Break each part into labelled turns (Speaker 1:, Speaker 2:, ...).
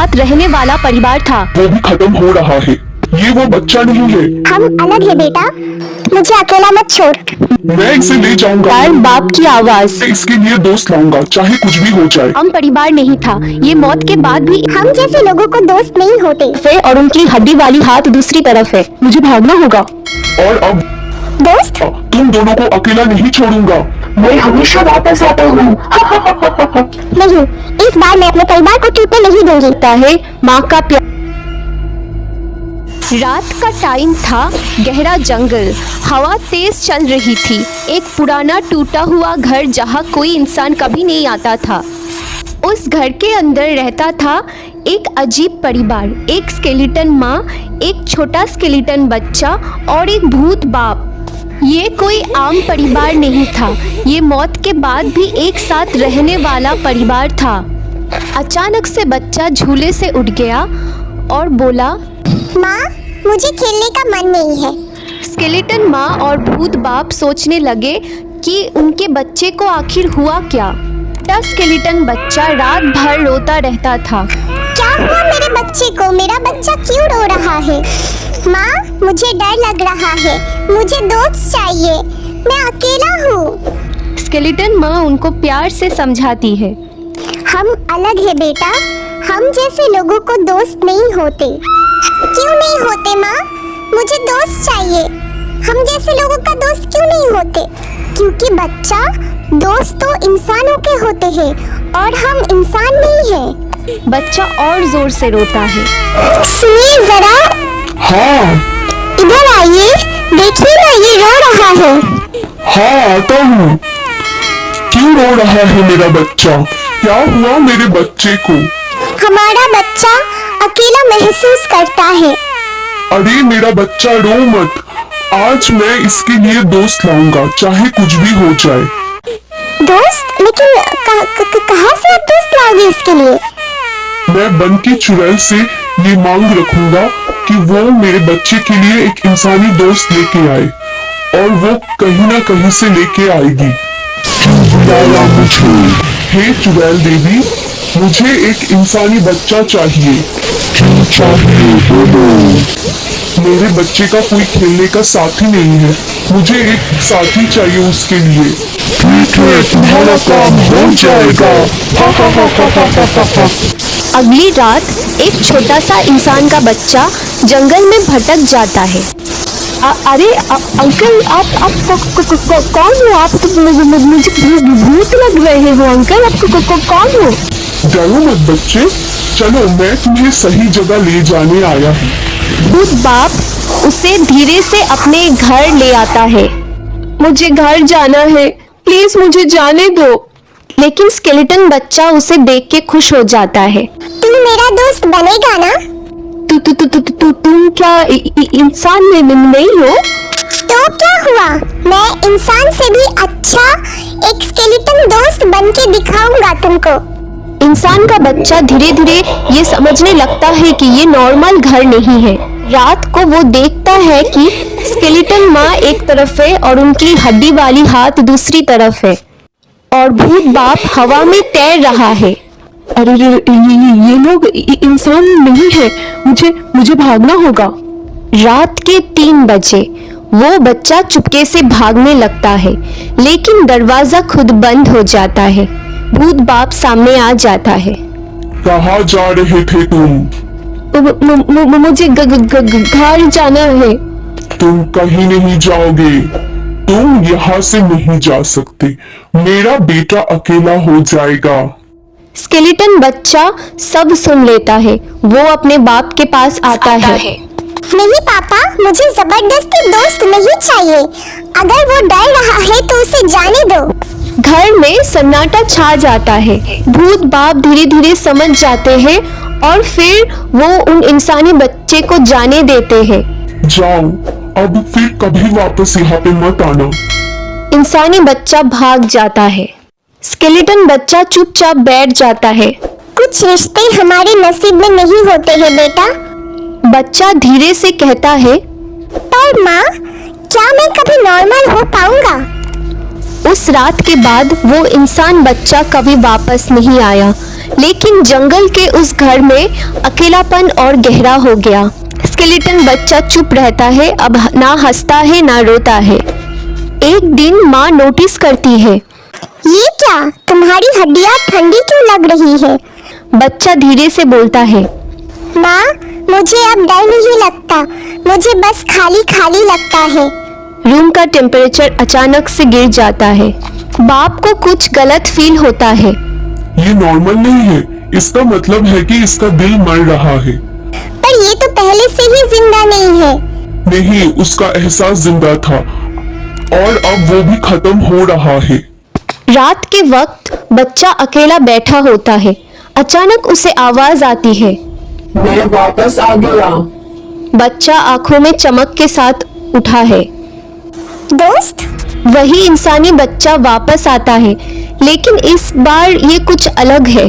Speaker 1: साथ रहने वाला परिवार था।
Speaker 2: वो भी खत्म हो रहा है। ये वो बच्चा नहीं है।
Speaker 3: हम अलग है बेटा, मुझे अकेला मत छोड़।
Speaker 2: मैं इसे ले जाऊंगा।
Speaker 1: यार, बाप की आवाज।
Speaker 2: मैं इसके लिए दोस्त लाऊंगा, चाहे कुछ भी हो जाए।
Speaker 1: हम परिवार नहीं था। ये मौत के बाद भी
Speaker 3: हम जैसे लोगों को दोस्त नहीं होते।
Speaker 1: है और उनकी हड्डी वाली हाथ दूसरी तरफ है। मुझे भागना होगा।
Speaker 2: और अब
Speaker 3: दोस्त
Speaker 2: तुम दोनों को अकेला नहीं छोड़ूंगा। मैं हमेशा वापस आता हूँ।
Speaker 3: नहीं, इस बार मैं अपने परिवार को टूटने नहीं दूंगी।
Speaker 1: लगता है माँ का प्यार। रात का टाइम था। गहरा जंगल, हवा तेज चल रही थी। एक पुराना टूटा हुआ घर जहाँ कोई इंसान कभी नहीं आता था। उस घर के अंदर रहता था एक अजीब परिवार। एक स्केलेटन माँ, एक छोटा स्केलेटन बच्चा और एक भूत बाप। ये कोई आम परिवार नहीं था। ये मौत के बाद भी एक साथ रहने वाला परिवार था। अचानक से बच्चा झूले से उठ गया और बोला,
Speaker 3: माँ, मुझे खेलने का मन नहीं है।
Speaker 1: स्केलेटन माँ और भूत बाप सोचने लगे कि उनके बच्चे को आखिर हुआ क्या। छोटा स्केलेटन बच्चा रात भर रोता रहता था।
Speaker 3: क्या हुआ मेरे बच्चे को? मेरा बच्चा क्यों रो रहा है? माँ, मुझे डर लग रहा है। मुझे दोस्त चाहिए, मैं अकेला हूँ।
Speaker 1: स्केलेटन माँ उनको प्यार से समझाती है।
Speaker 3: हम अलग है बेटा, हम जैसे लोगों को दोस्त नहीं होते। क्यों नहीं होते माँ? मुझे दोस्त चाहिए। हम जैसे लोगों का दोस्त क्यों नहीं होते? क्योंकि बच्चा, दोस्त तो इंसानों के होते हैं और हम इंसान नहीं हैं।
Speaker 1: बच्चा और जोर से रोता है।
Speaker 3: सुनिए जरा,
Speaker 2: हाँ
Speaker 3: इधर आइए, देखिए ना, ये रो रहा है।
Speaker 2: हाँ, आता हूँ। क्यों रो रहा है मेरा बच्चा? क्या हुआ मेरे बच्चे को?
Speaker 3: हमारा बच्चा अकेला महसूस करता है।
Speaker 2: अरे मेरा बच्चा, रो मत। आज मैं इसके लिए दोस्त लाऊंगा, चाहे कुछ भी हो जाए।
Speaker 3: दोस्त? लेकिन कहाँ से आप दोस्त लाओगे इसके लिए?
Speaker 2: मैं बन के चुड़ैल से ये मांग रखूंगा कि वो मेरे बच्चे के लिए एक इंसानी दोस्त लेके आए, और वो कहीं ना कहीं से लेके आएगी। क्यों बुलाया मुझे? हे चुड़ैल देवी, मुझे एक इंसानी बच्चा चाहिए। क्यों चाहिए? बोलो। मेरे बच्चे का कोई खेलने का साथी नहीं है, मुझे एक साथी चाहिए उसके लिए। ठीक है, तुम्हारा काम हो जाएगा।
Speaker 1: अगली रात एक छोटा सा इंसान का बच्चा जंगल में भटक जाता है। अरे अंकल, आप कौन हो? आप तो मुझे भूत लग रहे हो अंकल। आप कौन हो?
Speaker 2: डरो मत बच्चे, चलो मैं तुम्हें सही जगह ले जाने आया हूँ।
Speaker 1: भूत बाप उसे धीरे से अपने घर ले आता है। मुझे घर जाना है, प्लीज मुझे जाने दो। लेकिन स्केलेटन बच्चा उसे देख के खुश हो जाता है।
Speaker 3: तुम मेरा दोस्त बनेगा ना?
Speaker 1: तुम क्या इंसान में नहीं हो?
Speaker 3: तो क्या हुआ, मैं इंसान से भी अच्छा एक स्केलेटन दोस्त बन के दिखाऊंगा तुमको।
Speaker 1: इंसान का बच्चा धीरे धीरे ये समझने लगता है कि ये नॉर्मल घर नहीं है। रात को वो देखता है कि स्केलेटन माँ एक तरफ है और उनकी हड्डी वाली हाथ दूसरी तरफ है, और भूत बाप हवा में तैर रहा है। अरे ये लोग इंसान नहीं है, मुझे भागना होगा। रात के 3 बजे वो बच्चा चुपके से भागने लगता है, लेकिन दरवाजा खुद बंद हो जाता है। भूत बाप सामने आ जाता है।
Speaker 2: कहाँ जा रहे थे तुम?
Speaker 1: मुझे घर जाना है।
Speaker 2: तुम कहीं नहीं जाओगे, तुम यहाँ से नहीं जा सकते। मेरा बेटा अकेला हो जाएगा।
Speaker 1: स्केलेटन बच्चा सब सुन लेता है। वो अपने बाप के पास आता है।
Speaker 3: नहीं पापा, मुझे जबरदस्ती दोस्त नहीं चाहिए। अगर वो डर रहा है तो उसे जाने दो।
Speaker 1: घर में सन्नाटा छा जाता है। भूत बाप धीरे धीरे समझ जाते हैं और फिर वो उन इंसानी बच्चे को जाने देते हैं।
Speaker 2: जाओ, अब फिर कभी वापस यहाँ पे मत आना।
Speaker 1: इंसानी बच्चा भाग जाता है। स्केलेटन बच्चा चुपचाप बैठ जाता है।
Speaker 3: कुछ रिश्ते हमारे नसीब में नहीं होते हैं बेटा।
Speaker 1: बच्चा धीरे से कहता है,
Speaker 3: पर माँ, क्या मैं कभी नॉर्मल हो पाऊंगा?
Speaker 1: उस रात के बाद वो इंसान बच्चा कभी वापस नहीं आया। लेकिन जंगल के उस घर में अकेलापन और गहरा हो गया। स्केलेटन बच्चा चुप रहता है, अब ना हंसता है ना रोता है। एक दिन माँ नोटिस करती है।
Speaker 3: ये क्या, तुम्हारी हड्डियाँ ठंडी क्यों लग रही है?
Speaker 1: बच्चा धीरे से बोलता है।
Speaker 3: माँ, मुझे अब डर नहीं लगता, मुझे बस खाली खाली लगता है।
Speaker 1: रूम का टेम्परेचर अचानक से गिर जाता है। बाप को कुछ गलत फील होता है।
Speaker 2: ये नॉर्मल नहीं है, इसका मतलब है कि इसका दिल मर रहा है।
Speaker 3: पर ये तो पहले से ही जिंदा नहीं है।
Speaker 2: नहीं, उसका एहसास जिंदा था और अब वो भी खत्म हो रहा है।
Speaker 1: रात के वक्त बच्चा अकेला बैठा होता है। अचानक उसे आवाज आती है।
Speaker 4: मैं वापस आ गया।
Speaker 1: बच्चा आंखों में चमक के साथ उठा है।
Speaker 3: दोस्त?
Speaker 1: वही इंसानी बच्चा वापस आता है, लेकिन इस बार ये कुछ अलग है।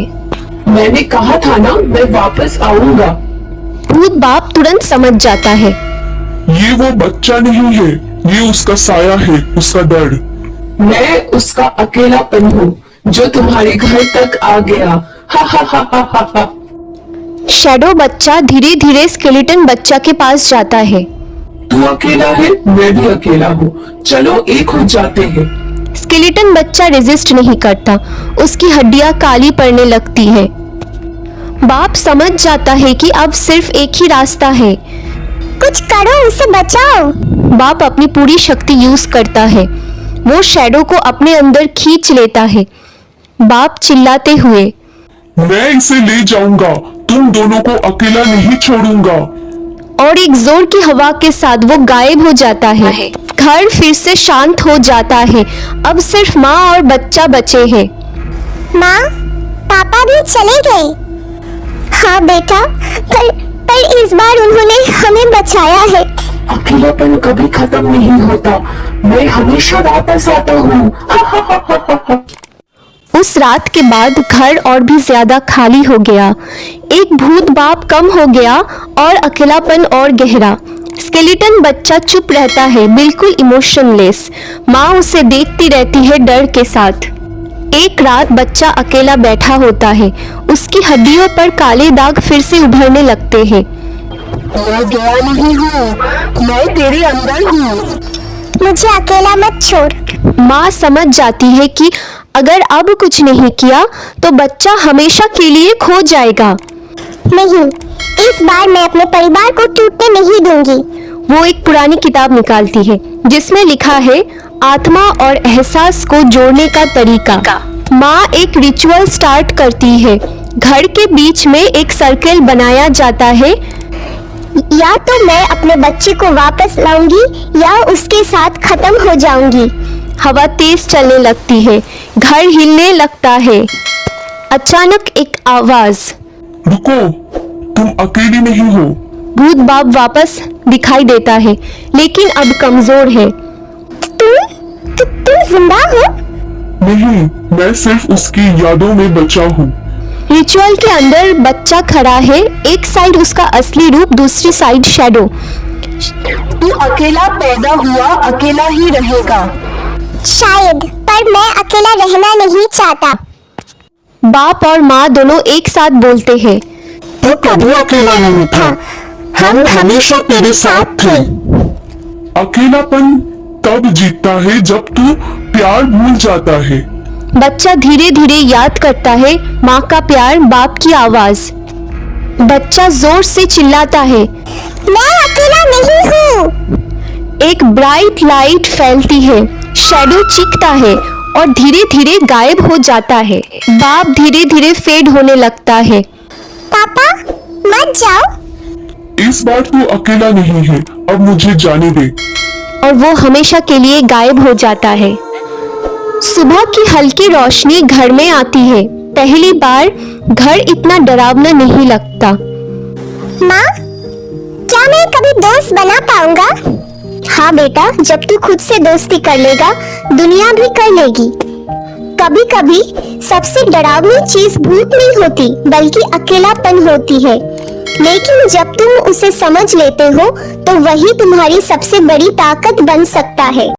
Speaker 4: मैंने कहा था ना, मैं वापस आऊंगा।
Speaker 1: भूत बाप तुरंत समझ जाता है।
Speaker 2: ये वो बच्चा नहीं है, ये उसका साया है, उसका डर।
Speaker 4: मैं उसका अकेलापन हूँ जो तुम्हारे घर तक आ गया। हा हा हा हा हा हा।
Speaker 1: शैडो बच्चा धीरे धीरे स्केलेटन बच्चा के पास जाता है।
Speaker 4: तू अकेला है, मैं भी अकेला हूँ, चलो एक हो जाते हैं।
Speaker 1: स्केलेटन बच्चा रेजिस्ट नहीं करता, उसकी हड्डियां काली पड़ने लगती है। बाप समझ जाता है कि अब सिर्फ एक ही रास्ता है।
Speaker 3: कुछ करो, उसे बचाओ।
Speaker 1: बाप अपनी पूरी शक्ति यूज करता है। वो शैडो को अपने अंदर खींच लेता है। बाप चिल्लाते हुए।
Speaker 2: मैं इसे ले जाऊंगा, तुम दोनों को अकेला नहीं छोड़ूंगा।
Speaker 1: और एक जोर की हवा के साथ वो गायब हो जाता है। घर फिर से शांत हो जाता है। अब सिर्फ माँ और बच्चा बचे हैं।
Speaker 3: माँ, पापा भी चले गए। हाँ बेटा, पर इस बार उन्होंने हमें बचाया है।
Speaker 4: अकेलापन कभी खत्म नहीं होता, मैं हमेशा वापस आता हूँ।
Speaker 1: उस रात के बाद घर और भी ज्यादा खाली हो गया। एक भूत बाप कम हो गया और अकेलापन और गहरा। स्केलेटन बच्चा चुप रहता है, बिल्कुल इमोशनलेस। माँ उसे देखती रहती है डर के साथ। एक रात बच्चा अकेला बैठा होता है। उसकी हड्डियों पर काले दाग फिर से उभरने लगते हैं।
Speaker 4: मैं गया नहीं हूँ, मैं तेरे अंदर हूँ।
Speaker 3: मुझे अकेला मत छोड़।
Speaker 1: माँ समझ जाती है कि अगर अब कुछ नहीं किया तो बच्चा हमेशा के लिए खो जाएगा।
Speaker 3: नहीं, इस बार मैं अपने परिवार को टूटने नहीं दूंगी।
Speaker 1: वो एक पुरानी किताब निकालती है जिसमें लिखा है आत्मा और एहसास को जोड़ने का तरीका। माँ एक रिचुअल स्टार्ट करती है। घर के बीच में एक सर्कल बनाया जाता है।
Speaker 3: या तो मैं अपने बच्चे को वापस लाऊंगी या उसके साथ खत्म हो जाऊंगी।
Speaker 1: हवा तेज चलने लगती है। घर हिलने लगता है। अचानक एक आवाज।
Speaker 2: रुको, तुम अकेली नहीं हो।
Speaker 1: भूत बाप वापस दिखाई देता है, लेकिन अब कमजोर है।
Speaker 3: तुम जिंदा हो?
Speaker 2: नहीं, मैं सिर्फ उसकी यादों में बचा हूँ।
Speaker 1: रिचुअल के अंदर बच्चा खड़ा है। एक साइड उसका असली रूप, दूसरी साइड शैडो।
Speaker 4: तू अकेला पैदा हुआ, अकेला ही रहेगा।
Speaker 3: शायद, पर मैं अकेला रहना नहीं चाहता।
Speaker 1: बाप और माँ दोनों एक साथ बोलते हैं।
Speaker 3: तू कभी अकेला नहीं था, हम हमेशा तेरे साथ थे।
Speaker 2: अकेलापन तब जीतता है जब तू प्यार भूल जाता है।
Speaker 1: बच्चा धीरे धीरे याद करता है माँ का प्यार, बाप की आवाज। बच्चा जोर से चिल्लाता है,
Speaker 3: मैं अकेला नहीं हूँ।
Speaker 1: एक ब्राइट लाइट फैलती है। शैडो चीखता है और धीरे धीरे गायब हो जाता है। बाप धीरे धीरे फेड होने लगता है।
Speaker 3: पापा, मत जाओ।
Speaker 2: इस बार तू अकेला नहीं है, अब मुझे जाने दे।
Speaker 1: और वो हमेशा के लिए गायब हो जाता है। सुबह की हल्की रोशनी घर में आती है। पहली बार घर इतना डरावना नहीं लगता।
Speaker 3: माँ, क्या मैं कभी दोस्त बना पाऊंगा? हाँ बेटा, जब तू खुद से दोस्ती कर लेगा, दुनिया भी कर लेगी। कभी कभी सबसे डरावनी चीज भूत नहीं होती, बल्कि अकेलापन होती है। लेकिन जब तुम उसे समझ लेते हो, तो वही तुम्हारी सबसे बड़ी ताकत बन सकता है।